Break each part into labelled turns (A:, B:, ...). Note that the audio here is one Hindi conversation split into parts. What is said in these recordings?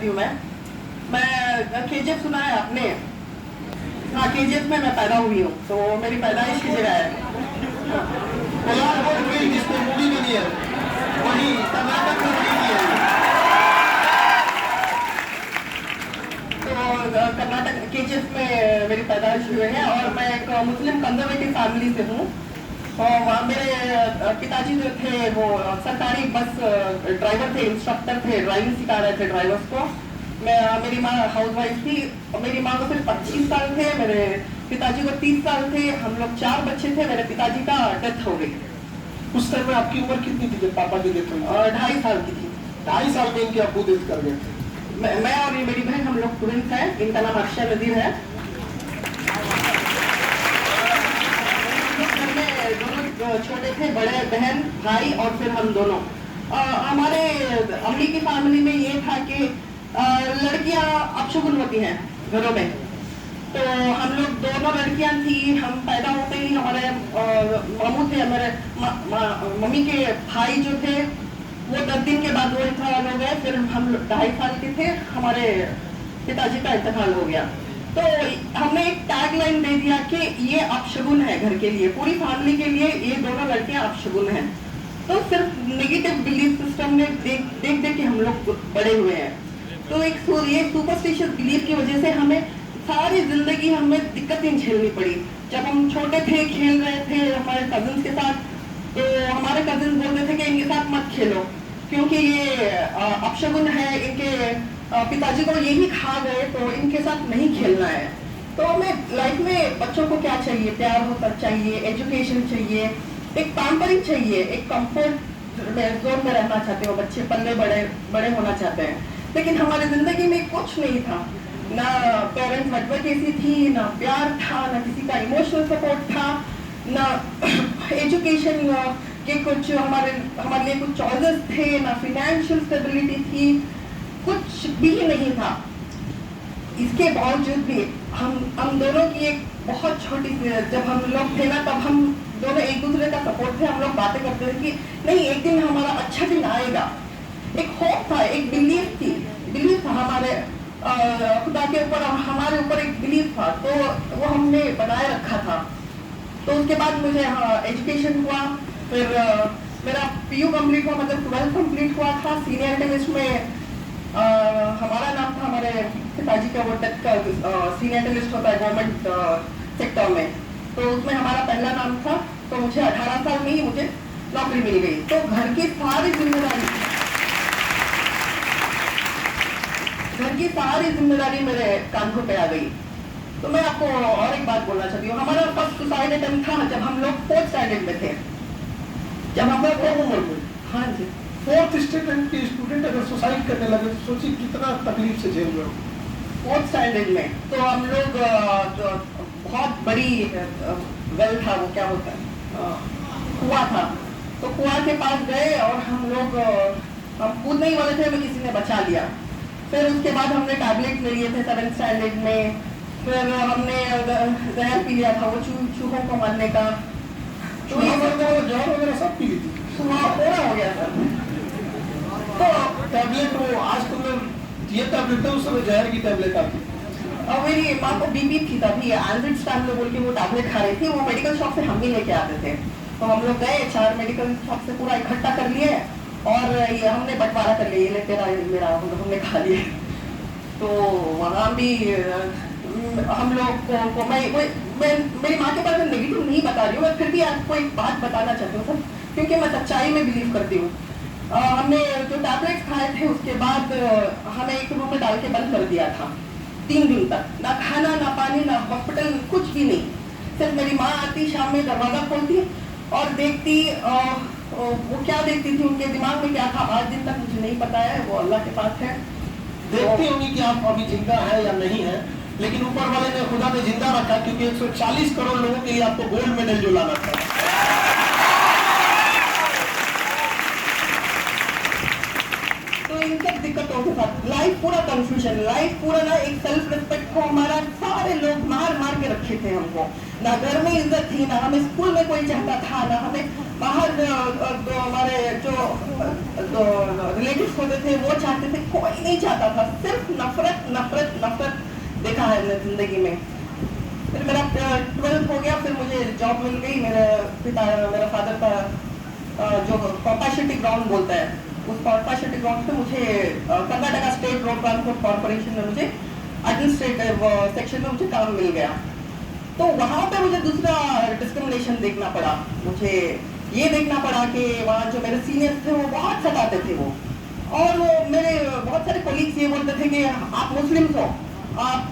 A: चाहती हूँ मैं केजीएफ सुना है आपने? हाँ, केजीएफ में मैं पैदा हुई हूँ, तो मेरी पैदाइश की जगह है।
B: जिसने मूवी बनी है वही कर्नाटक में बनी है।
A: तो कर्नाटक केजीएफ में मेरी पैदाइश हुई है और मैं एक मुस्लिम कंजर्वेटिव फैमिली से हूँ। और वहाँ मेरे पिताजी जो थे वो सरकारी बस ड्राइवर थे, इंस्ट्रक्टर थे, ड्राइविंग सिखा रहे थे ड्राइवर्स को। मेरी माँ हाउस वाइफ थी। मेरी माँ को सिर्फ 25 साल थे, मेरे पिताजी को 30 साल थे। हम लोग 4 बच्चे थे। मेरे पिताजी का डेथ हो गई।
B: उस टाइम में आपकी उम्र कितनी थी जब पापा की डेथ हुई?
A: 2.5 साल की थी।
B: 2.5 साल में इनके अब्बू डेथ कर गए थे।
A: मैं और ये मेरी बहन, हम लोग ट्विंस हैं। इनका नाम अक्षय नदीर है। दोनों छोटे थे, बड़े बहन भाई और फिर हम दोनों। हमारे अम्मी की फैमिली में ये था कि लड़कियां अपशगुन होती हैं घरों में। तो हम लोग दोनों लड़कियां थी। हम पैदा होते ही हमारे मामू थे, हमारे मम्मी के भाई जो थे वो 10 दिन के बाद वो इंतकाल हो गए। फिर हम 2.5 साल के थे, हमारे पिताजी का इंतकाल हो गया। तो हमने एक टैग लाइन दे दिया कि ये अपशगुन है घर के लिए, पूरी फैमिली के लिए ये दोनों लड़कियां अपशगुन हैं। तो सिर्फ नेगेटिव बिलीफ सिस्टम में देख के हम लोग बड़े हुए हैं। तो ये सुपरस्टिशियस बिलीफ की वजह से हमें सारी जिंदगी हमें दिक्कतें झेलनी पड़ी। जब हम छोटे थे, खेल रहे थे हमारे कजिन्स के साथ, तो हमारे कजिन्स बोलते थे कि इनके साथ मत खेलो क्योंकि ये अपशगुन है, इनके पिताजी को यही खा गए तो इनके साथ नहीं खेलना है। तो हमें लाइफ में बच्चों को क्या चाहिए? प्यार होता चाहिए, एजुकेशन चाहिए, एक पैम्परिंग चाहिए, एक कंफर्ट जोन में रहना चाहते हो बच्चे, पल्ले बड़े होना चाहते हैं। लेकिन हमारी जिंदगी में कुछ नहीं था, ना पेरेंट्स एडवोकेसी थी, ना प्यार था, ना किसी का इमोशनल सपोर्ट था, ना एजुकेशन के कुछ हमारे लिए कुछ चॉइसेस थे, ना फाइनेंशियल स्टेबिलिटी थी, कुछ भी नहीं था। इसके बावजूद भी हम दोनों की एक बहुत छोटी सी, जब हम लोग थे ना तब हम दोनों एक दूसरे का सपोर्ट थे। हम लोग बातें करते थे कि नहीं, एक दिन हमारा अच्छा दिन आएगा। एक होप था, एक बिलीफ था हमारे खुदा के ऊपर, हमारे ऊपर एक बिलीफ था, तो वो हमने बनाए रखा था। तो उसके बाद मुझे एजुकेशन हुआ, फिर मेरा PU कंप्लीट हुआ, मतलब 12th कंप्लीट हुआ था। सीनियर टेनिस्ट में हमारा नाम था, हमारे पिताजी का वो टेक का सीनियर टेनिस्ट होता है गवर्नमेंट सेक्टर में, तो उसमें हमारा पहला नाम था। तो मुझे 18 साल में ही मुझे नौकरी मिल गई। तो घर की सारी जिम्मेदारी मेरे कांधों पे आ गई। तो मैं आपको और एक बात बोलना चाहती हूँ। हमारा फर्स्ट सुसाइड अटेम्प्ट था जब हम लोग 4th स्टैंडर्ड में थे। जब हम लोग हाँ जी,
B: 4th स्टैंडर्ड के स्टूडेंट अगर सुसाइड करने लगे तो सोचिए कितना तकलीफ से झेल रहे हो।
A: 4th स्टैंडर्ड में तो हम लोग बहुत बड़ी वेल था, वो क्या होता है, कुआं था। तो कुआं के पास गए और हम कूदने ही वाले थे, हमें किसी ने बचा लिया। फिर उसके बाद हमने टैबलेट ले लिए थे 7th स्टैंडर्ड में। फिर हमने जहर पी लिया था, वो चूहों को मारने का।
B: तो जहर वगैरह सब पी ली थी,
A: पूरा हो गया था।
B: तो टैबलेट वो आज तुमने ये टैबलेट है, उस समय जहर की टैबलेट आती।
A: और मेरी माँ को बीपी थी तभी, एंड्रिड स्टैंड बोल के वो टैबलेट खा रही थी। वो मेडिकल शॉप से हम भी लेके आते थे। तो हम लोग गए 4 मेडिकल शॉप से पूरा इकट्ठा कर लिए और ये हमने बंटवारा कर लिया, ये तेरा मेरा, हमने खा लिया। तो वहाँ भी हम लोग को मेरी माँ के बारे में नेगेटिव नहीं बता रही हूँ, मैं फिर भी आपको एक बात बताना चाहती हूँ सर, क्योंकि मैं सच्चाई में बिलीव करती हूँ। हमने जो टैबलेट खाए थे उसके बाद हमें एक रूम में डाल के बंद कर दिया था 3 दिन तक। ना खाना, ना पानी, ना हॉस्पिटल, कुछ भी नहीं। सिर्फ मेरी माँ आती, शाम में दरवाजा खोलती और देखती, वो क्या देखती थी, उनके दिमाग में क्या था आज दिन तक मुझे नहीं पता है, वो अल्लाह के पास है।
B: देखती होंगी कि आप अभी जिंदा है या नहीं है, लेकिन ऊपर वाले ने, खुदा ने जिंदा रखा, क्योंकि 140 करोड़ लोगों के लिए आपको गोल्ड मेडल जो लाना था।
A: तो इन सब दिक्कतों के साथ लाइफ पूरा कंफ्यूजन, लाइफ पूरा ना, एक सेल्फ रिस्पेक्ट को हमारा सारे लोग मार के रखे थे हमको। ना घर में इज्जत थी, ना हमें स्कूल में कोई चाहता था, ना हमें बाहर जो हमारे जो रिलेटिव्स होते थे वो चाहते थे, कोई नहीं चाहता था। सिर्फ नफरत नफरत नफरत देखा है मैंने जिंदगी में। फिर मेरा 12th हो गया, फिर मुझे जॉब मिल गई। मेरा फादर का जो कॉपा शेट्टी ग्राउंड बोलता है, उस कॉपा शेट्टी ग्राउंड पे मुझे Karnataka state road transport corporation में मुझे एडमिनिस्ट्रेटिव सेक्शन में मुझे काम मिल गया। तो वहां पे मुझे दूसरा डिस्क्रिमिनेशन देखना पड़ा। मुझे ये देखना पड़ा कि वहाँ जो मेरे सीनियर्स थे वो बहुत सताते थे वो, और मेरे बहुत सारे कोलीग्स ये बोलते थे कि आप मुस्लिम्स हो, आप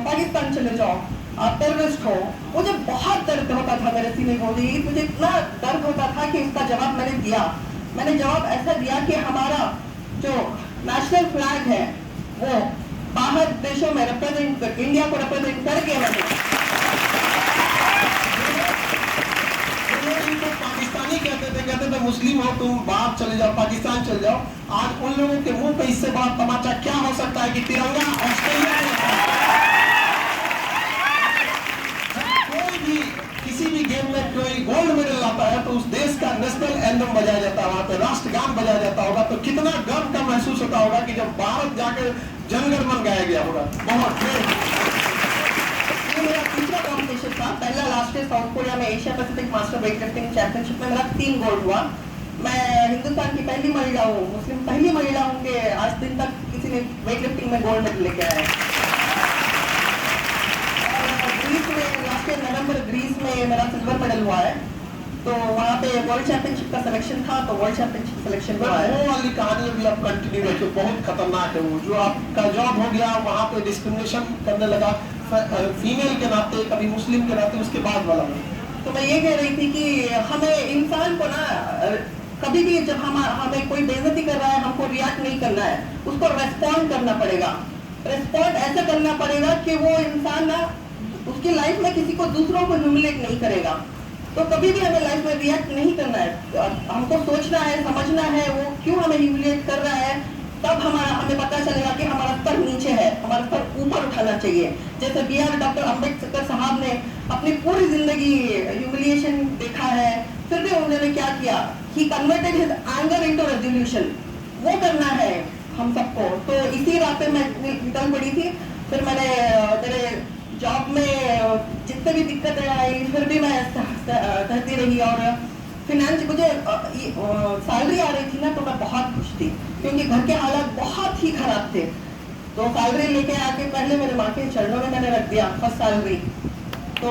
A: पाकिस्तान चले जाओ, आप टेररिस्ट हो। मुझे बहुत दर्द होता था मेरे सीने को, मुझे इतना दर्द होता था कि उसका जवाब मैंने दिया। मैंने जवाब ऐसा दिया कि हमारा जो नेशनल फ्लैग है वो बाहर देशों में रिप्रेजेंट, इंडिया को रिप्रेजेंट करके
B: पाकिस्तानी कहते थे मुस्लिम हो तुम बाहर चले जाओ, पाकिस्तान चले जाओ। आज उन लोगों के मुंह पे इससे बड़ा तमाचा क्या हो सकता है कि तिरंगा ऑस्ट्रेलिया कोई भी किसी भी गेम में कोई गोल्ड मेडल लाता है तो उस देश का नेशनल एंथम बजाया जाता है, वहां पे राष्ट्रगान बजाया जाता होगा। तो कितना गर्व का महसूस होता होगा कि जब भारत जाकर जनगण मन गाया गया होगा। बहुत
A: मेरा तीसरा कॉम्पिटिशन था। पहला लास्ट ईयर साउथ कोरिया में Asia Pacific master weightlifting championship में मेरा 3 गोल्ड हुआ। मैं हिंदुस्तान की पहली महिला हूँ, मुस्लिम पहली महिला हूँ कि आज दिन तक किसी ने वेटलिफ्टिंग में गोल्ड मेडल लेके आया है। ग्रीस में लास्ट ईयर नवंबर ग्रीस में मेरा सिल्वर मेडल हुआ है। तो वहाँ पे वर्ल्ड चैंपियनशिप का सिलेक्शन था, तो वर्ल्ड चैंपियनशिप सिलेक्शन हुआ है।
B: वो वाली कहानी भी आप कंटिन्यू रखिए, बहुत खतरनाक है वो। जो आपका जॉब हो गया वहाँ पे डिस्क्रिमिनेशन करने लगा फीमेल के नाते, कभी मुस्लिम के नाते, उसके बाद वाला।
A: तो मैं ये कह रही थी कि हमें इंसान को ना कभी भी जब हमें कोई बेइज्जती कर रहा है, हमको रिएक्ट नहीं करना है, उसको रेस्पॉन्ड करना पड़ेगा। रेस्पॉन्ड ऐसा करना पड़ेगा कि वो इंसान ना उसकी लाइफ में किसी को दूसरों को ह्यूमिलेट नहीं करेगा। तो कभी भी हमें लाइफ में रिएक्ट नहीं करना है, हमको सोचना है, समझना है वो क्यों हमें ह्यूमिलेट कर रहा है। तब हमें पता चलेगा कि हमारा स्तर नीचे है, हमारा स्तर ऊपर उठाना चाहिए। जैसे BR डॉक्टर अम्बेडकर साहब ने अपनी पूरी जिंदगी ह्यूमिलिएशन देखा है, फिर भी उन्होंने क्या किया, he converted his anger into resolution. वो करना है हम सबको। तो इसी रास्ते में निकल पड़ी थी। फिर मैंने मेरे जॉब में जितने भी दिक्कतें आई फिर भी मैं सहती रही, और फिनेंस मुझे सैलरी आ रही थी ना तो मैं बहुत खुश थी, क्योंकि घर के हालात बहुत ही खराब थे। तो सैलरी लेके आके पहले मेरे माँ के चरणों में मैंने रख दिया फर्स्ट सैलरी। तो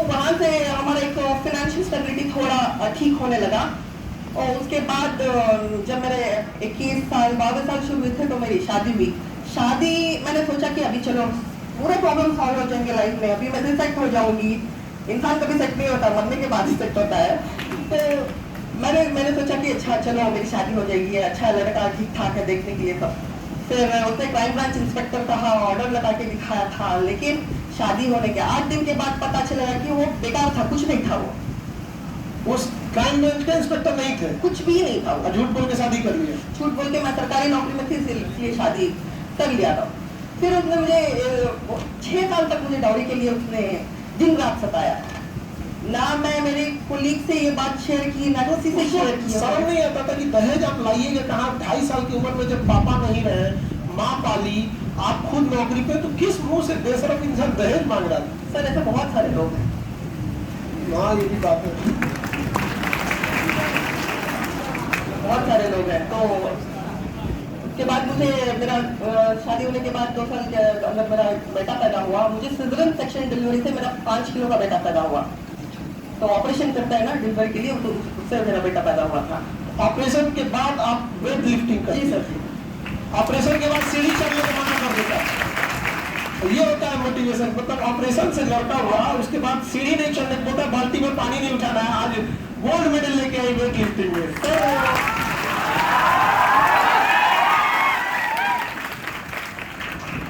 A: वहाँ से हमारा एक फाइनेंशियल स्टेबिलिटी थोड़ा ठीक होने लगा। और उसके बाद जब मेरे 21 साल 22 साल शुरू हुए थे तो मेरी शादी हुई। शादी मैंने सोचा कि अभी चलो पूरे प्रॉब्लम सॉल्व हो जाएंगे लाइफ में, अभी मैं सेट हो जाऊंगी। इंसान कभी सेट नहीं होता, मरने के बाद ही सेट होता है। तो मैंने सोचा कि अच्छा चलो मेरी शादी हो जाएगी, अच्छा लड़का ठीक ठाक है देखने के लिए सब। फिर उसने क्राइम ब्रांच इंस्पेक्टर का ऑर्डर लगा के दिखाया था, लेकिन शादी होने के 8 दिन के बाद पता चला कि वो बेकार था, कुछ नहीं था। वो
B: उस क्राइम ब्रांच के इंस्पेक्टर नहीं थे,
A: कुछ भी नहीं था। वो
B: झूठ बोल के शादी कर लिया।
A: झूठ बोल के मैं सरकारी नौकरी में थी इसलिए शादी कर लिया था। फिर उसने मुझे 6 साल तक मुझे डाउरी के लिए उसने दिन रात सताया। ना मैं मेरे कोलीग से ये बात शेयर की, ना किसी से शेयर की।
B: समझ नहीं आता था कि दहेज आप लाइएगा कहाँ। 2.5 साल की उम्र में जब पापा नहीं रहे, माँ पाली, आप खुद नौकरी पे, तो किस मुंह से बेशरम इंसान दहेज मांग रहा था?
A: सर ऐसे बहुत सारे लोग हैं।
B: हाँ ये भी बात है,
A: बहुत सारे लोग हैं। तो उसके बाद मुझे मेरा शादी होने के बाद 2 साल के अंदर मेरा बेटा पैदा हुआ। मुझे सिजरन सेक्शन डिलीवरी से मेरा 5 किलो का बेटा पैदा हुआ। तो ऑपरेशन करता है ना डिलीवरी के लिए, तो उससे मेरा बेटा पैदा हुआ था।
B: ऑपरेशन के बाद आप वेट लिफ्टिंग करते?
A: जी सर।
B: ऑपरेशन के बाद सीढ़ी चढ़ने को मना कर देता है। तो ये होता है मोटिवेशन। मतलब ऑपरेशन से लड़का हुआ, उसके बाद सीढ़ी नहीं चढ़ने को बोलता, बाल्टी में पानी नहीं उठाना है। आज गोल्ड मेडल लेके आई वेट लिफ्टिंग में। तो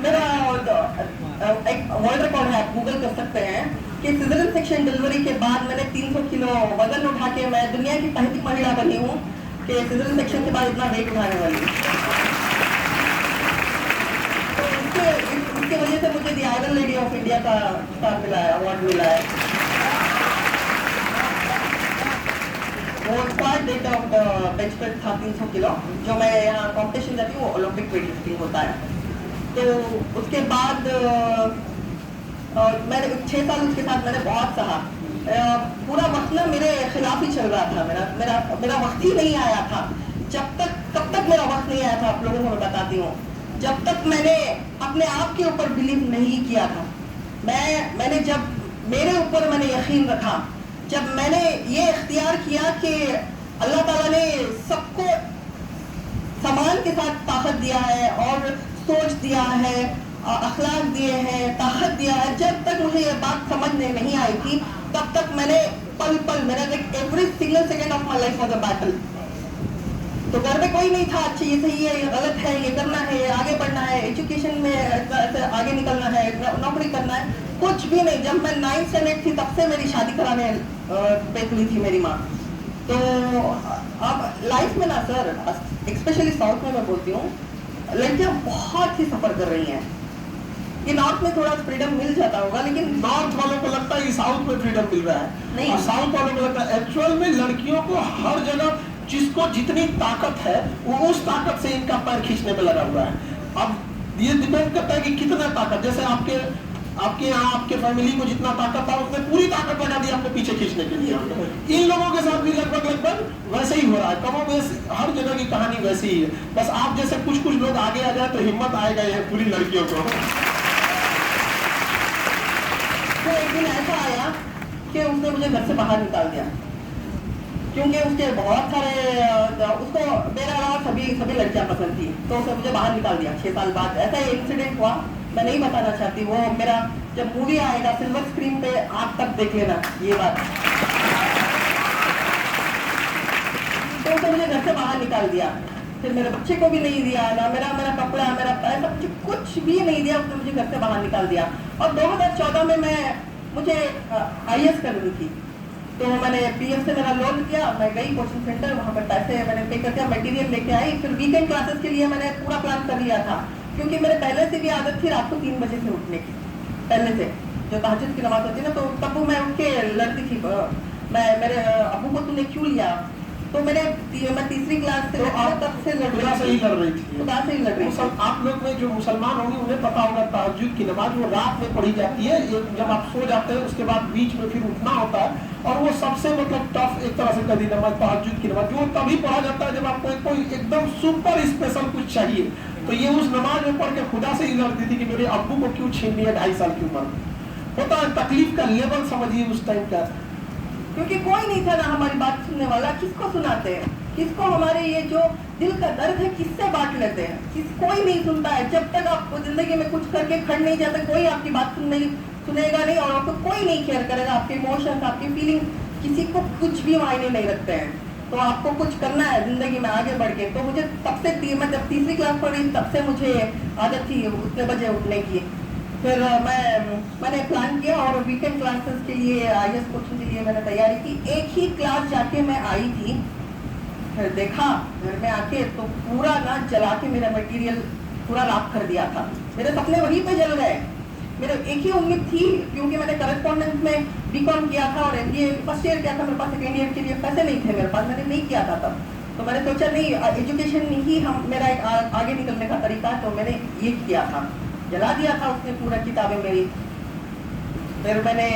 A: मेरा एक वर्ल्ड रिकॉर्ड है, आप गूगल कर सकते हैं कि सिजरन सेक्शन डिलीवरी के बाद मैंने 300 किलो वजन उठा के मैं दुनिया की पहली महिला बनी हूँ कि सिजरन सेक्शन के बाद इतना वेट उठाने वाली। तो जिसकी वजह से मुझे the iron lady of India का खिताब मिला है, अवार्ड मिला है। वो squat dead of bench press था 300 किलो, जो मैं यहाँ कॉम्पिटिशन जाती हूँ, वो ओलंपिक वेट लिफ्टिंग होता है। तो उसके बाद मैंने 6 साल उसके साथ मैंने बहुत सहा। पूरा वक्त ना मेरे खिलाफ ही चल रहा था, मेरा वक्त ही नहीं आया था। कब तक मेरा वक्त नहीं आया था, आप लोगों को मैं बताती हूँ, जब तक मैंने अपने आप के ऊपर बिलीव नहीं किया था। मैंने जब मेरे ऊपर मैंने यकीन रखा, जब मैंने ये इख्तियार किया कि अल्लाह ताला ने सबको समान के साथ ताकत दिया है और सोच दिया है, अखलाक दिए हैं, ताकत दिया है। जब तक मुझे ये बात समझ में नहीं आई थी, तब तक मैंने पल पल, मेरा every single second of my life was a battle. तो घर में कोई नहीं था, अच्छा ये सही है, ये गलत है, ये करना है, ये आगे बढ़ना है, एजुकेशन में आगे निकलना है, नौकरी करना है, कुछ भी नहीं। जब मैं 9th स्टैंडर्ड थी तब से मेरी शादी कराने पे तुली थी मेरी माँ। तो अब लाइफ में ना सर, स्पेशली साउथ में मैं बोलती हूँ, लड़कियाँ बहुत ही सफर कर रही हैं। ये नॉर्थ में थोड़ा फ्रीडम मिल जाता होगा, लेकिन
B: नॉर्थ वालों को लगता है कि साउथ में फ्रीडम मिल रहा है,
A: नहीं।
B: और साउथ वालों को लगता है एक्चुअल में लड़कियों को हर जगह जिसको जितनी ताकत है वो उस ताकत से इनका पैर खींचने में लगा हुआ है। अब ये डिपेंड करता है कि कितना ताकत, जैसे आपके यहाँ आपके फैमिली को जितना ताकत था उसने पूरी ताकत लगा दी आपको पीछे खींचने के लिए। इन लोगों के साथ भी लगभग वैसे ही हो रहा है, कमो बेश हर जगह की कहानी वैसी ही है। बस आप जैसे कुछ लोग आगे आ जाए तो हिम्मत आएगा ये पूरी लड़कियों को।
A: तो एक दिन ऐसा आया कि उसने मुझे घर से बाहर निकाल दिया, क्योंकि उसके बहुत सारे, उसको मेरा अलावा सभी लड़कियां पसंद थी, तो उसने मुझे बाहर निकाल दिया 6 साल बाद। ऐसा इंसिडेंट हुआ, मैं नहीं बताना चाहती, वो मेरा जब मूवी आएगा सिल्वर स्क्रीन पे आप तब देख लेना ये बात। तो उसने मुझे घर से बाहर निकाल दिया, फिर मेरे बच्चे को भी नहीं दिया, ना मेरा कपड़ा, मेरा पैसा, कुछ भी नहीं दिया, उसने मुझे घर से बाहर निकाल दिया। और 2014 में मुझे IAS करनी थी, तो मैंने PF से मेरा लोन किया, मैं गई कोचिंग सेंटर, वहाँ पर पैसे मैंने पे कर दिया, मटेरियल लेके आई। फिर वीकेंड क्लासेस के लिए मैंने पूरा प्लान कर लिया था, क्योंकि मेरे पहले से भी आदत थी रात को 3 बजे से उठने की, पहले से जो तहज्जुद की नमाज होती है ना, तो तब मैं उठ के लड़ती थी। मेरे अबू को तूने क्यों लिया, तो मैं तीसरी क्लास से,
B: तो आप
A: तब से लड़
B: ही लड़ रही थी।
A: आप
B: लोग में जो मुसलमान होंगे उन्हें पता होगा तहज्जुद की नमाज वो रात में पढ़ी जाती है, जब आप सो जाते हैं उसके बाद बीच में फिर उठना होता है, और वो सबसे मतलब टफ एक तरह से कदी नमाज तहज्जुद की नमाज, जो तभी पढ़ा जाता है जब आपको कोई एकदम सुपर स्पेशल कुछ चाहिए। तो ये उस नमाज में पढ़ के खुदा से ही लड़ती थी कि मेरे अब्बू को क्यों छीन लिया 2.5 साल की उम्र। होता है, तकलीफ का लेवल समझिए उस टाइम का,
A: क्योंकि कोई नहीं था ना हमारी बात सुनने वाला। किसको सुनाते हैं, किसको हमारे ये जो दिल का दर्द है किससे बांट लेते हैं, कोई नहीं सुनता है। जब तक आपको जिंदगी में कुछ करके खड़ नहीं जाते, कोई आपकी बात सुनेगा नहीं, और आपको कोई नहीं केयर करेगा। आपके इमोशंस, आपकी फीलिंग किसी को कुछ भी मायने नहीं रखते हैं। तो आपको कुछ करना है जिंदगी में आगे बढ़ के। तो मुझे तब से, मैं जब तीसरी क्लास पढ़ी तब से मुझे आदत थी उतने बजे उठने की। फिर मैंने प्लान किया और वीकेंड क्लासेस के लिए IAS कोचिंग के लिए मैंने तैयारी की। एक ही क्लास जाके मैं आई थी, फिर देखा घर में आके तो पूरा ना जला के मेरा मटेरियल पूरा राख कर दिया था। मेरे सपने वहीं पे जल गए। मेरे एक ही उम्मीद थी, क्योंकि मैंने करस्पॉन्डेंस में BCom किया था और MBA फर्स्ट ईयर किया था, मेरे पास सेकेंड ईयर के लिए पैसे नहीं थे मेरे पास, मैंने नहीं किया था तब। तो मैंने सोचा नहीं, एजुकेशन ही मेरा एक आगे निकलने का तरीका है, तो मैंने ये किया था, जला दिया था उसने पूरा किताबें मेरी। फिर मैंने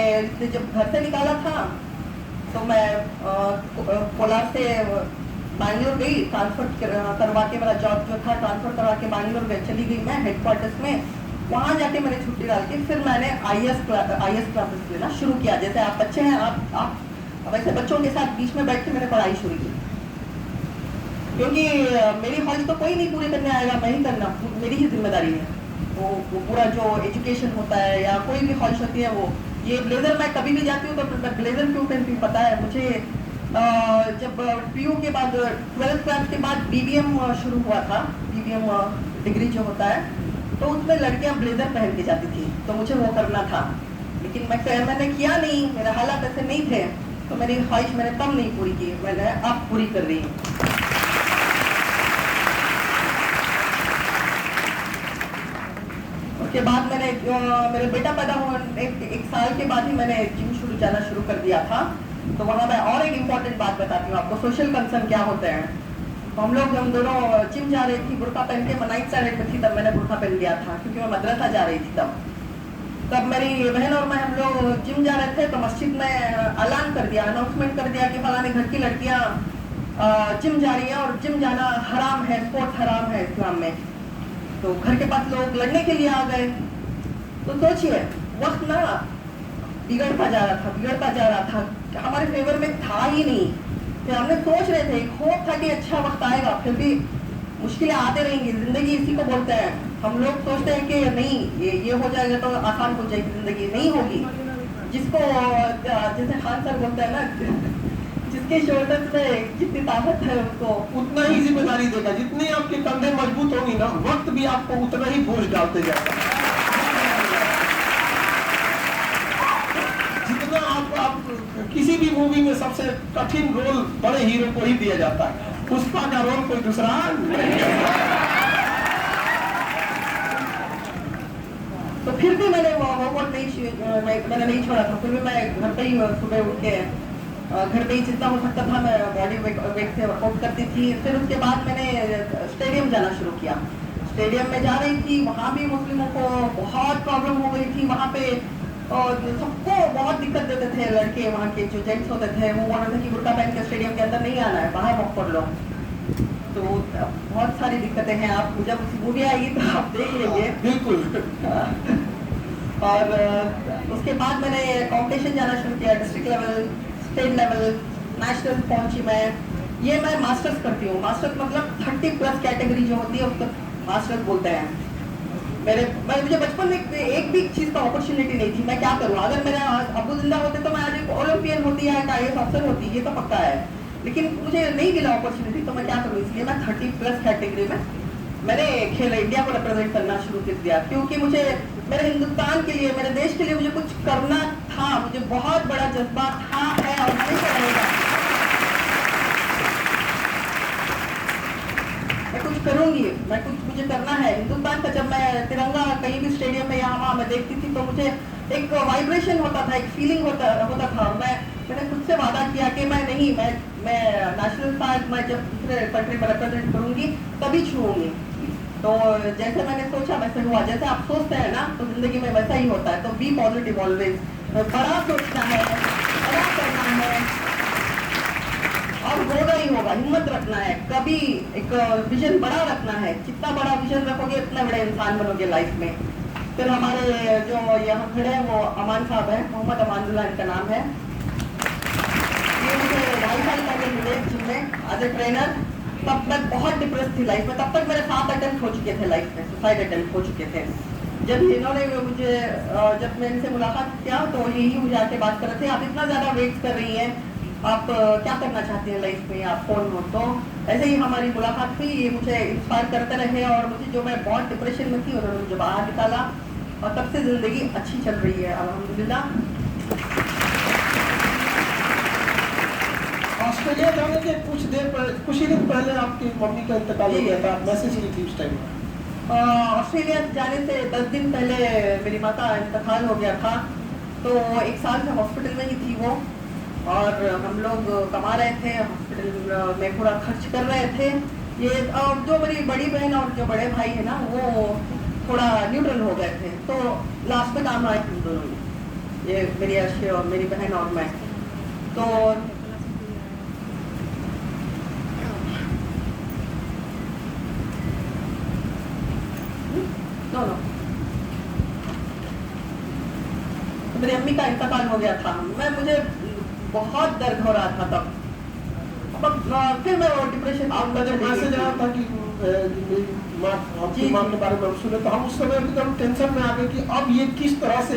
A: जब घर से निकाला था तो मैं कोलार से बैंगलोर गई, ट्रांसफर करवा के, मेरा जॉब जो था ट्रांसफर करवा के बैंगलोर चली गई मैं हेडक्वार्टर्स में। वहाँ जाके मैंने छुट्टी डाल के फिर मैंने IAS क्लासेस लेना शुरू किया। जैसे आप बच्चे हैं, आप वैसे बच्चों के साथ बीच में बैठ के मैंने पढ़ाई शुरू की, क्योंकि मेरी ख्वाहिश तो कोई नहीं पूरी करने आएगा, मैं ही करना, मेरी ही जिम्मेदारी है। वो पूरा जो एजुकेशन होता है या कोई भी ख्वाहिश होती है, वो ये ब्लेजर मैं कभी भी जाती हूँ तो मैं ब्लेजर क्यों पहनती हूँ पता है मुझे? जब PU के बाद 12th क्लास के बाद BBM शुरू हुआ था, BBM डिग्री जो होता है, तो उसमें लड़कियां ब्लेजर पहन के जाती थी, तो मुझे वो करना था, लेकिन मैंने किया नहीं, मेरे हालात ऐसे नहीं थे, तो मेरी ख्वाहिश मैंने तब नहीं पूरी की, मैंने अब पूरी कर रही हूँ। उसके बाद मैंने मेरे बेटा पैदा हुए एक साल के बाद ही मैंने जिम जाना शुरू कर दिया था। तो वहाँ मैं और एक इम्पॉर्टेंट बात बताती हूँ आपको, सोशल कंसर्न क्या होते हैं। तो हम दोनों जिम जा रही थी, बुर्का पहन के। मैं 9th स्टैंडर्ड में थी तब मैंने बुर्का पहन लिया था, क्योंकि मैं मदरसा जा रही थी तब मेरी बहन और मैं हम लोग जिम जा रहे थे। तो मस्जिद में ऐलान कर दिया, अनाउंसमेंट कर दिया कि फलाने घर की लड़कियां जिम जा रही हैं और जिम जाना हराम है, स्पोर्ट्स हराम है इस्लाम में। तो घर के पास लोग लड़ने के लिए आ गए। तो सोचिए, वक्त ना बिगड़ता जा रहा था, हमारे फेवर में था ही नहीं। फिर हमने सोच रहे थे, होप था कि अच्छा वक्त आएगा, फिर भी मुश्किलें आते रहेंगी, जिंदगी इसी को बोलते हैं। हम लोग सोचते हैं कि नहीं ये हो जाएगा तो आसान हो जाएगी जिंदगी, नहीं होगी। जिसको जैसे खान सर बोलते हैं ना, जिसके शोल्डर में जितनी ताकत है उसको
B: उतना ही जिम्मेदारी देगा। जितनी आपके कंधे मजबूत होंगी ना, वक्त भी आपको उतना ही बोझ डालते जाएगा। जितना आप किसी भी मूवी में सबसे कठिन रोल बड़े हीरो को ही दिया जाता है, पुष्पा का रोल कोई दूसरा नहीं।
A: तो फिर भी मैंने वर्कआउट नहीं छोड़ा था। फिर भी मैं घर पे ही सुबह उठ के घर पे ही जितना हो सकता था मैं बॉडी वेट से वर्कआउट करती थी। फिर उसके बाद मैंने स्टेडियम जाना शुरू किया। स्टेडियम में जा रही थी, वहाँ भी मुस्लिमों को बहुत प्रॉब्लम हो गई थी। वहाँ पे सबको बहुत दिक्कत देते थे लड़के, वहाँ के जो जेंट्स होते थे वो बोलते थे कि बुर्का पहन के स्टेडियम के अंदर नहीं आना है, बाहर वॉक कर लो। तो बहुत सारी दिक्कतें हैं, आप जब मूवी आएगी तो आप देख लीजिए।
B: बिल्कुल।
A: और उसके बाद मैंने कॉम्पिटिशन जाना शुरू किया, district level, state level, national पहुंची मैं। ये मैं मास्टर्स करती हूँ। मास्टर्स मतलब 30+ कैटेगरी जो होती है उसको मास्टर्स बोलते हैं। मुझे बचपन में एक भी चीज का अपॉर्चुनिटी नहीं थी। मैं क्या करूँ, अगर मेरे अब्बू जिंदा होते तो मैं आज एक ओलंपियन होती है, IAS ऑफिसर होती, ये तो पक्का है। लेकिन मुझे नहीं मिला अपॉर्चुनिटी, तो मैं क्या करूँ। इसलिए मैं 30+ कैटेगरी में मैंने खेल इंडिया को रिप्रेजेंट करना शुरू कर दिया, क्योंकि मुझे मेरे हिंदुस्तान के लिए, मेरे देश के लिए मुझे कुछ करना था। मुझे बहुत बड़ा जज्बा था, है और हमेशा रहेगा। मैं कुछ करूंगी, मुझे करना है हिंदुस्तान का। जब मैं तिरंगा कहीं भी स्टेडियम में यहाँ वहाँ मैं देखती थी तो मुझे एक वाइब्रेशन होता था, एक फीलिंग होता था। मैंने खुद से वादा किया कि मैं नेशनल फ्लैग मैं जब दूसरे कंट्री में रिप्रेजेंट करूंगी तभी छूऊंगी। तो जैसे मैंने सोचा वैसे हुआ। जैसे आप सोचते हैं ना तो जिंदगी में वैसा ही होता है। तो बी पॉजिटिव ऑलवेज, बड़ा सोचना है, बड़ा करना है और होगा ही होगा। हिम्मत रखना है, कभी एक विजन बड़ा रखना है। जितना बड़ा विजन रखोगे उतना बड़े इंसान बनोगे लाइफ में। फिर हमारे जो यहाँ खड़े हैं वो अमान साहब हैं, मोहम्मद अमानुल्लाह इनका नाम है। ये मुझे 2.5 साल पहले मिले जिम में एज ए ट्रेनर। तब मैं बहुत डिप्रेस थी लाइफ में। तब तक मेरे 7 अटेम्प्ट हो चुके थे लाइफ में, सुसाइड अटेम्प्ट हो चुके थे। जब इन्होंने मुझे जब मैं इनसे मुलाकात किया तो यही मुझे आके बात कर रहे थे, आप इतना ज़्यादा वेट कर रही हैं, आप क्या करना चाहती हैं लाइफ में, आप कौन हो। तो ऐसे ही हमारी मुलाकात हुई, ये मुझे इंस्पायर करते रहे और मुझे जो मैं बहुत डिप्रेशन में थी उन्होंने मुझे बाहर निकाला और तब से ज़िंदगी अच्छी चल रही है अल्हम्दुलिल्लाह।
B: ऑस्ट्रेलिया जाने के कुछ ही दिन पहले आपकी मम्मी का इंतकाल हो गया था, मैसेज की थी उस टाइम।
A: ऑस्ट्रेलिया जाने से 10 दिन पहले मेरी माता इंतकाल हो गया था। तो 1 साल से हॉस्पिटल में ही थी वो, और हम लोग कमा रहे थे, हॉस्पिटल में पूरा खर्च कर रहे थे। ये जो मेरी बड़ी बहन और जो बड़े भाई है ना वो थोड़ा न्यूट्रल हो गए थे। तो लास्ट में काम आए हम दोनों, ये मेरी अर्शी और मेरी बहन और मैं। तो मेरी अम्मी का इंतकाल हो गया था। मुझे बहुत दर्द हो रहा था तब। फिर मैं वो डिप्रेशन
B: आपका जब मैसेज आया था कि आपकी माँ के बारे में हम सुने, तो हम उस समय एकदम टेंशन में आ गए कि अब ये किस तरह से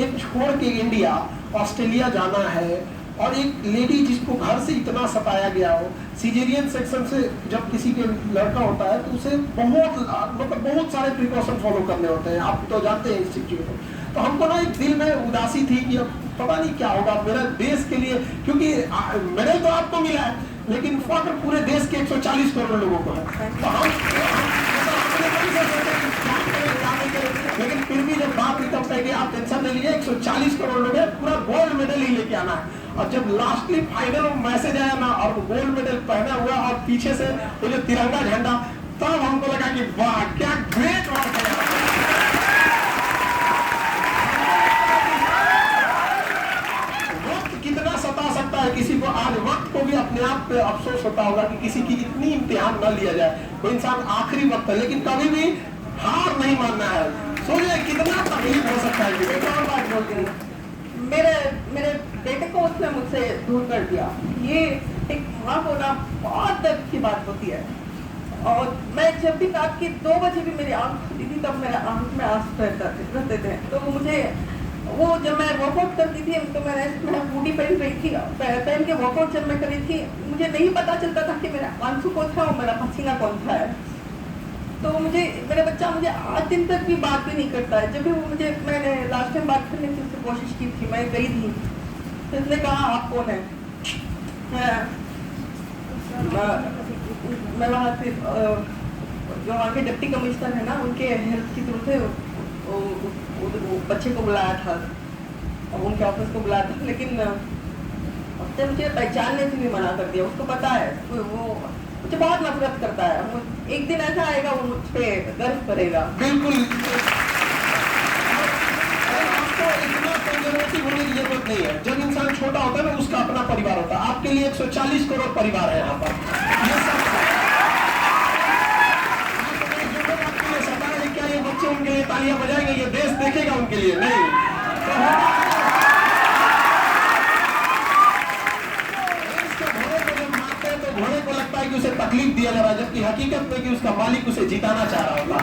B: एक छोड़ के इंडिया ऑस्ट्रेलिया जाना है। और एक लेडी जिसको घर से इतना सताया गया हो, सीजेरियन सेक्शन से जब किसी के लड़का होता है तो उसे बहुत सारे प्रिकॉशन फॉलो करने होते हैं, आप तो जानते हैं इस सिचुएशन। तो हमको ना एक दिल में उदासी थी कि अब पता नहीं क्या होगा मेरा देश के लिए, क्योंकि मेडल तो आपको मिला है लेकिन फख्र पूरे देश के 140 करोड़ लोगों को है। तो हम नहीं करे, लेकिन फिर भी जब बाप रिकम कहेगी आप टेंशन नहीं लीजिए 140 करोड़ लोग हैं, पूरा गोल्ड मेडल ही लेके आना है। और जब लास्टली फाइनल मैसेज आया ना और गोल्ड मेडल पहना हुआ और पीछे से वो जो तिरंगा झंडा, तब हमको लगा कि वाह क्या ग्रेट वर्क है। वक्त कितना सता सकता है किसी को, आज वक्त को भी अपने आप पे अफसोस होता होगा कि किसी की इतनी इम्तिहान न लिया जाए। वो इंसान आखिरी वक्त है, लेकिन कभी भी हार नहीं मानना है। सोचिए कितना तकलीफ हो सकता है।
A: एक और बात बोलती हूँ, मेरे बेटे को उसने मुझसे दूर कर दिया। ये एक माँ को ना बहुत दर्द की बात होती है। और मैं जब भी रात के 2 बजे भी मेरी आंख खुली थी तब मेरे आंख में आंसू रहते थे। तो मुझे वो जब मैं वर्कआउट करती थी तो मैं हुडी पहन रही थी, पहन के वर्कआउट जब मैं कर रही थी मुझे नहीं पता चलता था कि मेरा आंसू कौन था और मेरा पसीना कौन था है। तो मेरा बच्चा मुझे आज दिन तक भी बात भी नहीं करता है। जब भी वो मैंने लास्ट टाइम बात करने की उससे कोशिश की थी, मैं गई थी तो उसने कहा आप कौन है। मैं वहाँ से जो वहाँ के डिप्टी कमिश्नर है ना, उनके हेल्प की थ्रू से वो बच्चे को बुलाया था और उनके ऑफिस को बुलाया था, लेकिन उसने मुझे पहचानने से भी मना कर दिया। उसको पता है वो मुझे बहुत नफरत करता है। एक दिन ऐसा आएगा वो मुझ पे गर्व करेगा।
B: बिल्कुल आपको इतना कंजर्वेटिव होने की जरूरत नहीं है। जब इंसान छोटा होता है ना उसका अपना परिवार होता है। आपके लिए 140 करोड़ परिवार है यहाँ पर। ये सब क्या ये बच्चे उनके लिए तालियां बजाएंगे, ये देश देखेगा उनके लिए नहीं। घोड़े को लगता है कि उसे तकलीफ दिया जा रहा है, जबकि हकीकत में कि उसका मालिक उसे जिताना चाह रहा होता।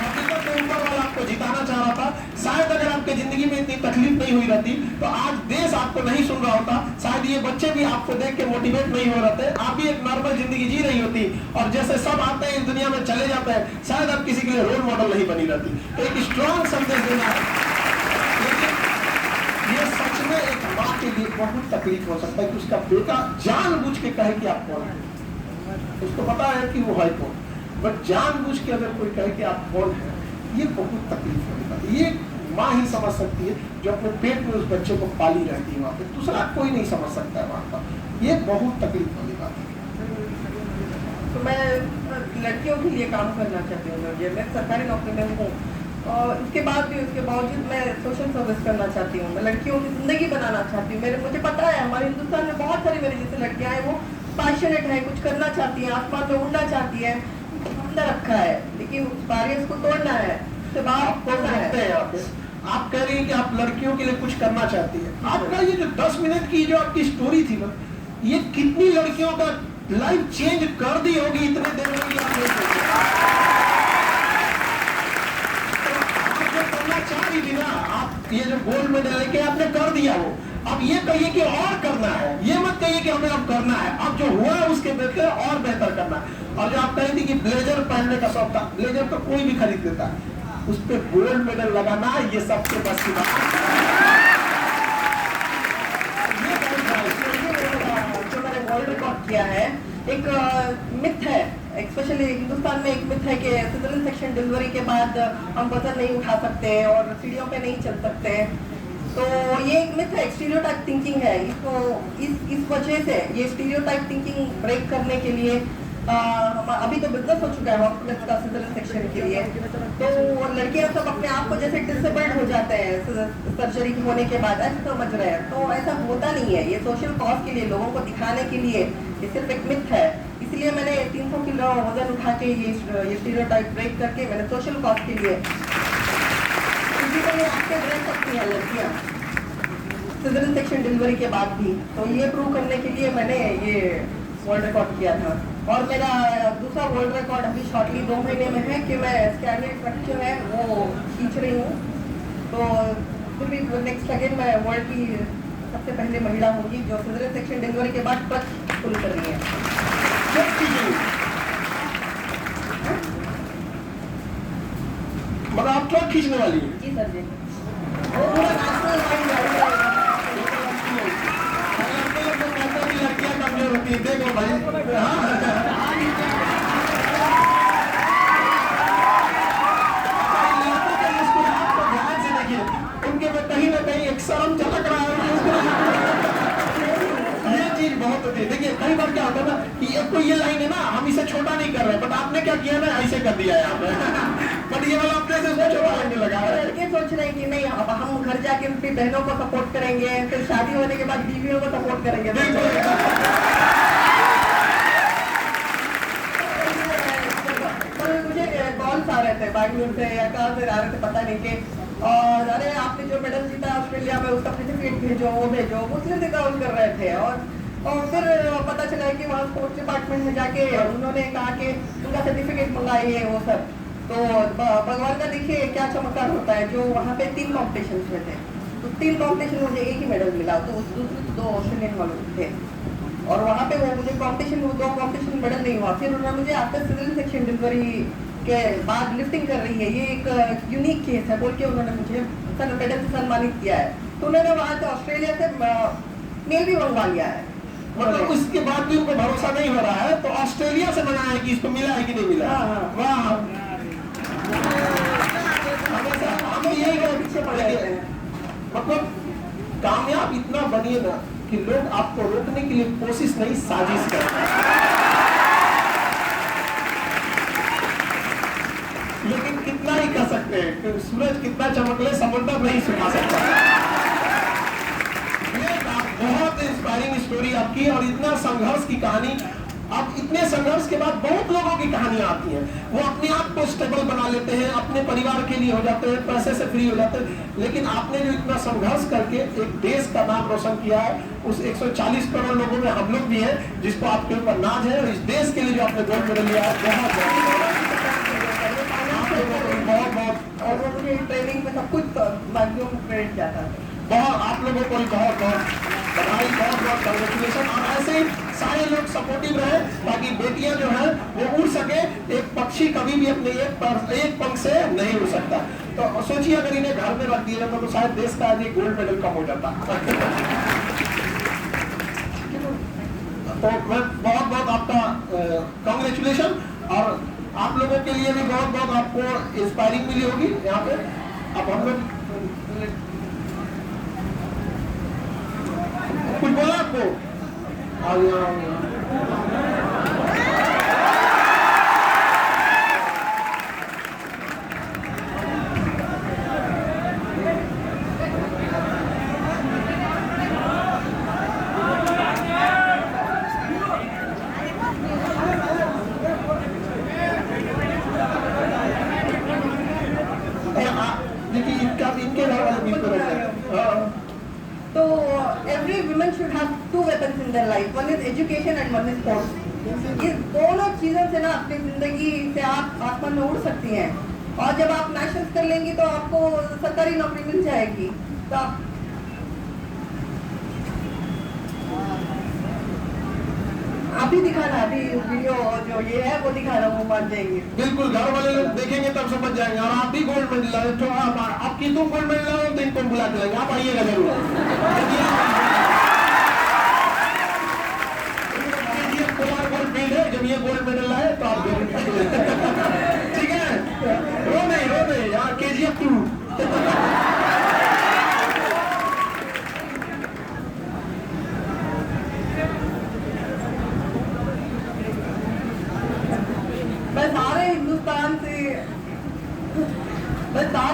B: हकीकत में ऊपर वाला आपको जिताना चाह रहा था। शायद अगर आपके जिंदगी में इतनी तकलीफ नहीं हुई रहती तो आज देश आपको नहीं सुन रहा होता। शायद ये बच्चे भी आपको देख के मोटिवेट नहीं हो रहे थे। आप भी एक नॉर्मल जिंदगी जी रही होती और जैसे सब आते हैं इस दुनिया में चले जाते हैं, शायद आप किसी के लिए रोल मॉडल नहीं बनी रहती। तो एक स्ट्रॉन्ग संदेश देना है। ये सच में एक माँ के लिए बहुत तकलीफ हो सकता है कि उसका बेटा जानबूझ के कहे कि आप कौन है। उसको पता है कि वो है कौन, बट जानबूझ के अगर कोई कहे कि आप कौन है, ये बहुत तकलीफ होने वाली। ये माँ ही समझ सकती है जो अपने पेट में उस बच्चे को पाली रहती है वहाँ पे, दूसरा कोई नहीं समझ सकता है वहाँ पर। ये बहुत तकलीफ वाली बात है।
A: तो मैं लड़कियों के लिए काम करना चाहती हूँ। मैं सरकारी नौकरी में हूँ और उसके बावजूद मैं सोशल सर्विस करना चाहती हूँ। मैं लड़कियों की जिंदगी बनाना चाहती हूँ। मुझे पता है हमारे हिंदुस्तान में बहुत सारी मेरी जैसे लड़कियां हैं, वो पैशनेट है, कुछ करना चाहती हैं, आसमान में उड़ना चाहती है, अंदर रखा है, लेकिन उस बैरियर्स को तोड़ना है, उससे बाहर खोलना है।
B: आप कह रही हैं कि आप लड़कियों के लिए कुछ करना चाहती है। आपका ये जो 10 मिनट की जो आपकी स्टोरी थी ना, ये कितनी लड़कियों का लाइफ चेंज कर दी होगी इतने देर में कि आप नहीं सोचे। आप जो करना चाह रही थी ना, आप ये जो गोल्ड मेडल लेके आपने कर दिया वो, अब ये कहिए कि और करना है। ये मत कहिए कि हमें अब करना है, अब जो हुआ है उसके बेहतर और बेहतर करना है। और जो आप कह रही थी कि ब्लेजर पहनने का शौक था, ब्लेजर तो कोई भी खरीद देता है, उस पर गोल्ड मेडल लगाना ये सबसे बस की बात
A: जो मैंने वर्ल्ड रिकॉर्ड किया है। एक मिथ है, स्पेशली हिंदुस्तान में एक मिथ है कि सिजरियन सेक्शन डिलीवरी के बाद हम वजन नहीं उठा सकते और सीढ़ियों पे नहीं चल सकते। तो ये एक मिथ है, स्टीरियोटाइप थिंकिंग है। इसको इस वजह से ये स्टीरियोटाइप थिंकिंग ब्रेक करने के लिए अभी तो बिजनेस हो चुका है हॉस्पिटल का सिजरियन सेक्शन के लिए। तो लड़कियां सब अपने आप को जैसे डिसेबल्ड हो जाते हैं सर्जरी होने के बाद, ऐसा समझ रहे हैं। तो ऐसा होता नहीं है। ये सोशल कॉज के लिए, लोगों को दिखाने के लिए, ये सिर्फ एक मिथ है। इसलिए मैंने 300 किलो वजन उठा के ये स्टीरियोटाइप ब्रेक करके मैंने सोशल कॉज के लिए एक्टिव रह सकती हैं लड़कियाँ सिजरियन सेक्शन डिलीवरी के बाद भी। तो ये प्रूव करने के लिए मैंने ये वर्ल्ड रिकॉर्ड किया था। और मेरा दूसरा वर्ल्ड रिकॉर्ड अभी शॉर्टली 2 महीने में है कि मैं स्कैनिंग ट्रक जो है वो खींच रही हूँ। तो फिर भी नेक्स्ट अगेन मैं वर्ल्ड की सबसे पहले महिला होंगी जो सिजरियन सेक्शन डिलीवरी के बाद ट्रक फुल कर रही है।
B: मगर आप ट्रक खींचने वाली है?
A: जी सर जी। वो पूरा नेशनल
B: लड़कियां कमजोर होती है, देखो भाई। तो ये लाइन है ना, हम इसे छोटा नहीं कर रहे, बट आपने क्या किया ना, ऐसे कर दिया है आपने। बट ये वाला अपने से उसको छोटा लगने लगा है।
A: लड़के सोच रहे हैं कि नहीं अब हम घर जाके अपनी बहनों को सपोर्ट करेंगे, फिर शादी होने के बाद बीवियों को सपोर्ट करेंगे। मुझे कॉल्स आ रहे थे बैंगलोर से या कहाँ से आ रहे थे पता नहीं के, और अरे आपने जो मेडल जीता ऑस्ट्रेलिया में उसका सर्टिफिकेट भेजो, वो भेजो, मुझसे से कॉल कर रहे थे। और फिर पता चला कि वहाँ स्पोर्ट्स डिपार्टमेंट में जाके उन्होंने कहा कि उनका सर्टिफिकेट मंगाइए वो सब। तो भगवान का देखिए क्या चमत्कार होता है, जो वहाँ पे 3 कॉम्पिटिशन में थे, तो 3 कॉम्पिटिशन मुझे एक ही मेडल मिला, तो दूसरे 2 ऑस्ट्रेलियन वालों थे। और वहाँ पे वो मुझे कॉम्पिटिशन, वो 2 कॉम्पिटिशन मेडल नहीं हुआ। फिर उन्होंने मुझे आफ्टर सिविल सेक्शन डिलीवरी के बाद लिफ्टिंग कर रही है, ये एक यूनिक केस है बोल के उन्होंने मुझे मेडल से सम्मानित किया है। तो उन्होंने वहाँ से ऑस्ट्रेलिया से मेल भी मंगवा लिया है।
B: मतलब उसके बाद भी उनको भरोसा नहीं हो रहा है, तो ऑस्ट्रेलिया से मंगाया है कि इसको मिला है कि नहीं मिला। वाह, हम यही
A: पीछे पड़े हैं।
B: मतलब कामयाब इतना बनिए ना कि लोग आपको रोकने के लिए कोशिश नहीं, साजिश करते हैं। लेकिन कितना ही कर सकते हैं कि सूरज कितना चमक ले, समुद्र नहीं सुखा सकता। बहुत इंस्पायरिंग स्टोरी आपकी, और इतना संघर्ष की कहानी। अब इतने संघर्ष के बाद बहुत लोगों की कहानियां आती हैं, वो अपने आप को स्टेबल बना लेते हैं, अपने परिवार के लिए हो जाते हैं, पैसे से फ्री हो जाते हैं। लेकिन आपने जो इतना संघर्ष करके एक देश का नाम रोशन किया है, उस 140 करोड़ लोगों में हम लोग भी हैं जिसको आपके ऊपर नाज है, और इस देश के लिए जो आपने गोल्ड मेडल लिया है, बहुत बहुत
A: और वो मुझे ट्रेनिंग में सब कुछ मैक्सिमम क्रेडिट जाता है।
B: बहुत आप लोगों को बहुत बहुत बधाई, बहुत बहुत कांग्रेचुलेशन। और ऐसे ही सारे लोग सपोर्टिव रहे ताकि बेटियां जो है वो उड़ सके। एक पक्षी कभी भी अपने एक पंख से नहीं उड़ सकता। तो सोचिए अगर इन्हें घर में रख दिया जाता तो शायद देश का आज गोल्ड मेडल कम हो जाता। तो मैं बहुत बहुत आपका कांग्रेचुलेशन, और आप लोगों के लिए भी बहुत बहुत आपको इंस्पायरिंग मिली होगी यहाँ पे। अब हम लोग कुछ बोला आपको, देखिए इनके घर वाले भी
A: तो every woman should have 2 weapons in their life. One is education and one is sports. इस दोनों चीजों से ना अपनी जिंदगी से आप आसमान में उड़ सकती हैं, और जब आप नेशनल्स कर लेंगी तो आपको सरकारी नौकरी मिल जाएगी। तो आप ही दिखाना, अभी वीडियो जो ये है वो दिखा रहा हूँ, मान जाएंगे।
B: बिल्कुल, घर वाले लोग देखेंगे तब समझ जाएंगे। और आप भी गोल्ड मेडल लाए तो आप की तो गोल्ड मेडल लाए तो इनको बुला के लाएंगे, आप आइएगा जरूर। जब ये गोल्ड मेडल लाए तो आप ठीक है, रो नहीं यार, KGF 2।
A: सारे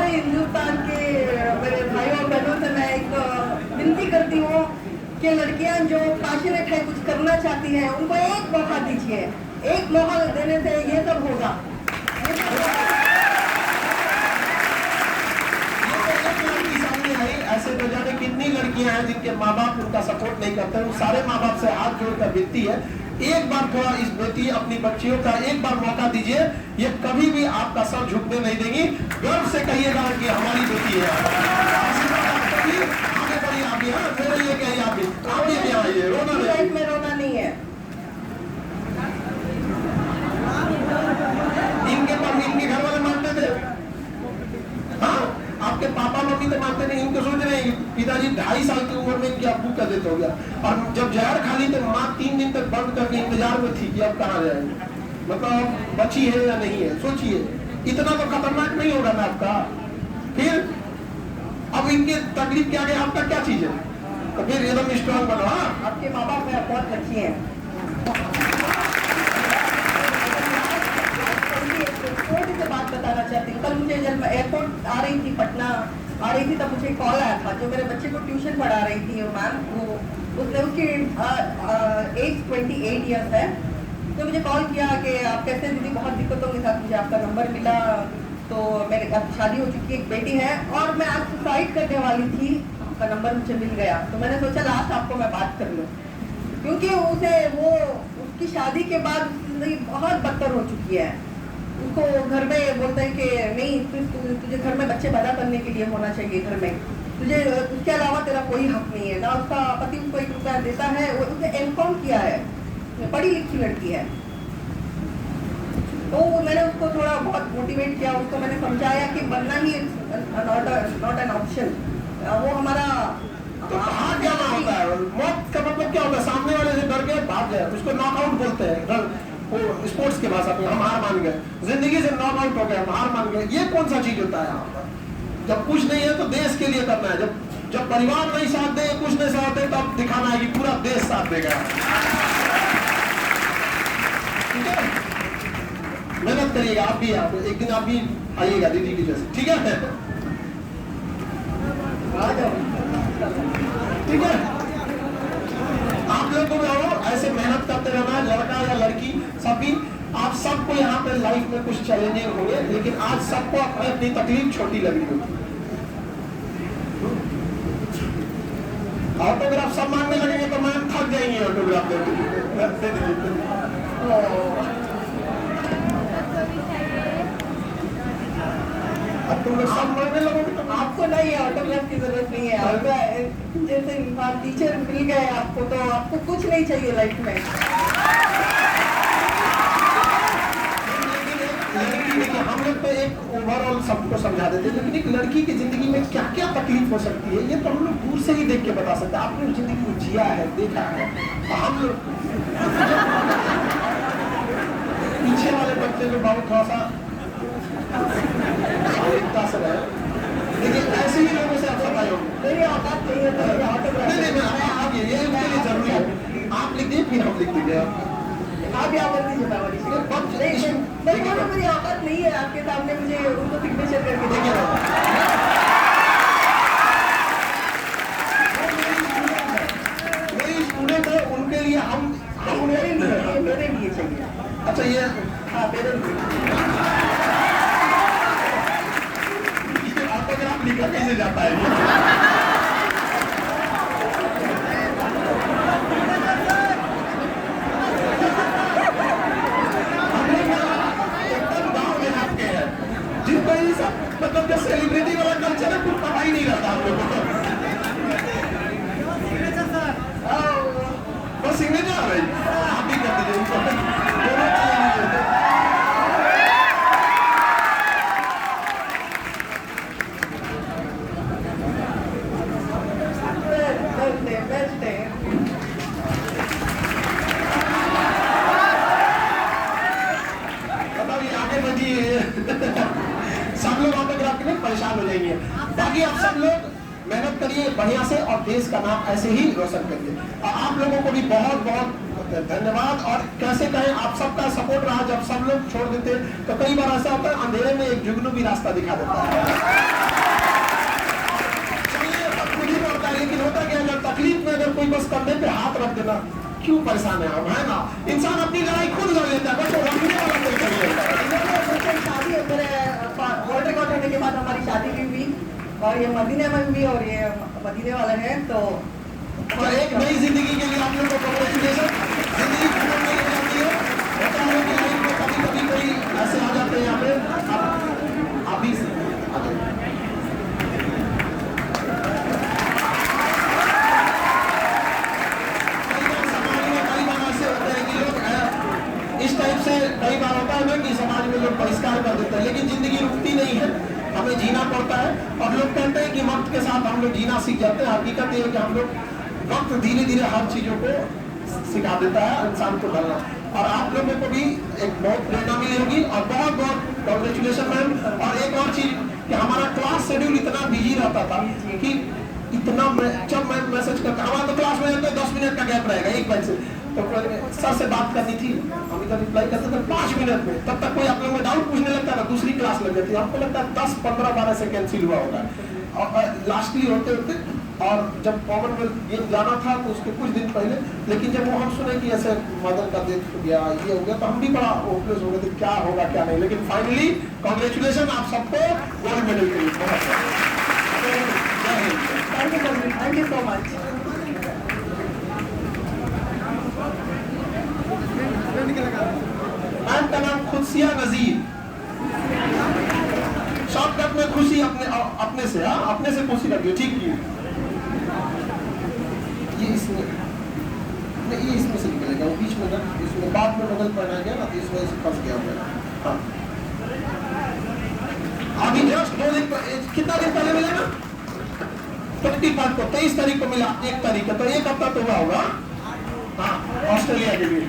A: हिंदुस्तान के मेरे भाइयों और बहनों से मैं एक विनती करती हूँ कि लड़कियां जो पैशनेट है, कुछ करना चाहती हैं, उनको एक मौका दीजिए। एक मौका देने से ये सब होगा।
B: ऐसे तो जाने कितनी लड़कियां हैं जिनके माँ बाप उनका सपोर्ट नहीं करते। उन सारे माँ बाप से हाथ जोड़कर विनती है, एक बार थोड़ा इस बेटी अपनी बच्चियों का एक बार मौका दीजिए। ये कभी भी आपका सर झुकने नहीं देंगी। गर्व से कहिएगा कि हमारी बेटी है। आगे बढ़िए आप भी, हाँ मेरे लिए कहिए आप भी आइए, रोना नहीं,
A: में रोना नहीं है।
B: इनके घर वाले मानते थे, हाँ आपके पापा मम्मी तो मानते नहीं। इनको सोच रहे पिताजी 2.5 साल की उम्र में इनके अब्बू का डेथ हो गया, और जब जहर खाली तो माँ 3 दिन तक बंद करके इंतजार में थी कि अब कहाँ जाएंगे, मतलब बची है या नहीं है। सोचिए इतना तो खतरनाक नहीं होगा ना आपका। फिर अब इनके तकलीफ क्या गया, आपका क्या चीज है, तो फिर एकदम स्ट्रॉन्ग बनो।
A: आपके माँ बाप बहुत अच्छी हैं। बताना चाहती हूँ। कल मुझे जब मैं एयरपोर्ट आ रही थी, पटना आ रही थी, तब मुझे कॉल आया था। जो मेरे बच्चे को ट्यूशन पढ़ा रही थी मैम, वो उसकी एज 28 ईयर्स है। तो मुझे कॉल किया कि आप कैसे दीदी, बहुत दिक्कतों के साथ मुझे आपका नंबर मिला। तो मेरे अब शादी हो चुकी है, एक बेटी है, और मैं आज सुसाइड करने वाली थी, आपका नंबर मुझे मिल गया। तो मैंने सोचा लास्ट आपको मैं बात कर लूँ, क्योंकि उसकी शादी के बाद जिंदगी बहुत बदतर हो चुकी है। उसको घर में बोलते हैं कि नहीं, तुझे घर में बच्चे पैदा करने के लिए होना चाहिए, घर में तुझे उसके अलावा तेरा कोई हक नहीं है। ना उसका पति उसको 1 रुपया देता है। उसने एमकॉम किया है, पढ़ी लिखी लड़की है। तो मैंने उसको थोड़ा बहुत मोटिवेट किया, उसको मैंने समझाया कि बनना ही नॉट एन ऑप्शन। वो हमारा
B: तो भाग जाना होता है। मौत का मतलब क्या होता है? सामने वाले से डर के भाग जाए, उसको नॉकआउट बोलते हैं। वो स्पोर्ट्स की भाषा में हम हार मान गए, जिंदगी से नॉकआउट हो गए, हम हार मान गए। ये कौन सा चीज होता है यहाँ पर? जब कुछ नहीं है तो देश के लिए करना है। जब परिवार नहीं साथ दे, कुछ नहीं साथ दे, तब दिखाना है कि पूरा देश साथ देगा। ठीक है, मेहनत करिएगा। आप भी एक दिन आप भी आइएगा दीदी की जैसे, ठीक है? ठीक है, आप लोग को ऐसे मेहनत करते रहना, लड़का या लड़की सभी। आप सबको यहाँ पे लाइफ में कुछ चैलेंजिंग होंगे, लेकिन आज सबको अपनी अपनी तकलीफ छोटी लग रही होगी। ऑटोग्राफ सब मांगने लगेंगे तो मैम थक जाएंगे ऑटोग्राफ देने। अब तुम लोग सब मांगने लगोगे तो
A: आपको नहीं है, ऑटोग्राफ की जरूरत नहीं है। और जैसे टीचर मिल गए आपको, तो आपको कुछ नहीं चाहिए लाइफ में।
B: देखिए, हम लोग तो एक ओवरऑल सबको समझा देते हैं, लेकिन एक लड़की की जिंदगी में क्या क्या तकलीफ हो सकती है, ये तो हम लोग दूर से ही देख के बता सकते हैं। आपने जिंदगी को जिया है, देखा है। तो हम लोग पीछे वाले बच्चे जो बहुत थोड़ा सा से रहे, लेकिन ऐसे ही लोगों से आप सफाई होगी।
A: मेरी औकात नहीं है तो ये ऑटोग्राफ
B: आप ये उनके लिए जरूरी है। आप लिख दिए, फिर हम लिख दीजिए।
A: आप यहाँ पर दीजिए बाबा जी। मेरी औकात नहीं है आपके सामने मुझे उनको सिग्नेचर करके देंगे।
B: मेरी स्टूडेंट है, उनके लिए हम
A: मेरे लिए चाहिए।
B: अच्छा, ये
A: हाँ, मेरे लिए।
B: ऑटोग्राफ लिखा कैसे जाता है? मतलब जो सेलिब्रिटी वाला कल्चर है, कुछ पता ही नहीं रहता हम लोगों को। बस सिग्नेचर आ रही, आप ही कर दीजिए उनको। बताइए, आगे बढ़िए। सब लोग ऑटोग्राफ के लिए परेशान हो जाएंगे। बाकी आप सब लोग मेहनत करिए बढ़िया से, और देश का नाम ऐसे ही रोशन करिए। और आप लोगों को भी बहुत बहुत धन्यवाद। और कैसे कहें, आप सबका सपोर्ट रहा। जब सब लोग छोड़ देते तो कई बार ऐसा होता है, अंधेरे में एक जुगनू भी रास्ता दिखा देता है। चलिए, सब कुछ ही होता है, लेकिन होता क्या, अगर तकलीफ में अगर कोई बस कंधे पे हाथ रख देना, क्यों परेशान है हम, है ना? इंसान अपनी लड़ाई खुद लड़ लेता है, बस वो रखने वाला कोई कर लेता है।
A: शादी वर्ल्ड रिकॉर्ड होने के बाद हमारी शादी भी हुई, और ये मदीने में हुई, और ये मदीने वाला है। तो
B: एक नई जिंदगी के लिए आप लोगों को कांग्रेचुलेशन। जिंदगी खत्म नहीं हो जाती है, होता है कि लाइफ में कभी कभी कोई ऐसे आ जाते हैं यहाँ पे। आप भी इस टाइप से कई बार होता है ना कि समाज में लोग बहिष्कार कर देते हैं, लेकिन जिंदगी रुकती नहीं है, हमें जीना पड़ता है। और लोग कहते हैं कि वक्त के साथ हम लोग जीना सीख जाते हैं। हकीकत ये है कि हम लोग वक्त धीरे धीरे हर चीजों को सिखा देता है इंसान को ढलना। और आप लोगों को भी एक बहुत प्रेरणा मिली होगी, और बहुत बहुत कांग्रेचुलेशन मैम। और एक और चीज कि हमारा क्लास शेड्यूल इतना बिजी रहता था कि इतना जब मैं मैसेज करता, हमारा तो क्लास में 10 मिनट का गैप रहेगा एक बजे से, तो सर से बात करनी थी, हम इधर रिप्लाई करते थे 5 मिनट में, तब तक कोई आप लोग में डाउट पूछने लगता है, दूसरी क्लास लग जाती है, आपको लगता है 10, 15, 12 से कैंसिल हुआ होगा। और लास्टली होते होते, और जब कॉमनवेल्थ गेम जाना था तो उसके कुछ दिन पहले, लेकिन जब वो हम सुने कि ऐसे मदर का डेथ हो गया, ये हो गया, तो हम भी बड़ा होपलेस हो गए थे, क्या होगा क्या नहीं। लेकिन फाइनली कांग्रेचुलेशन आप सबको गोल्ड मेडल के लिए।
A: Thank you so much.
B: Ma'am का नाम खुशिया नजीर, शॉर्टकट में खुशी अपने से, हाँ अपने से खुशी रखिए, ठीक है। ये इसमें नहीं, ये इसमें से निकलेगा, वो बीच में ना, इसमें बाद में बगल पहना गया ना, तो इस वजह से फंस गया मेरा। हाँ अभी जस्ट 2 दिन, कितना दिन पहले मिला ना, 25 को, 23 तारीख को मिला, 1 तारीख का, तो 1 हफ्ता तो हुआ होगा। हाँ ऑस्ट्रेलिया के लिए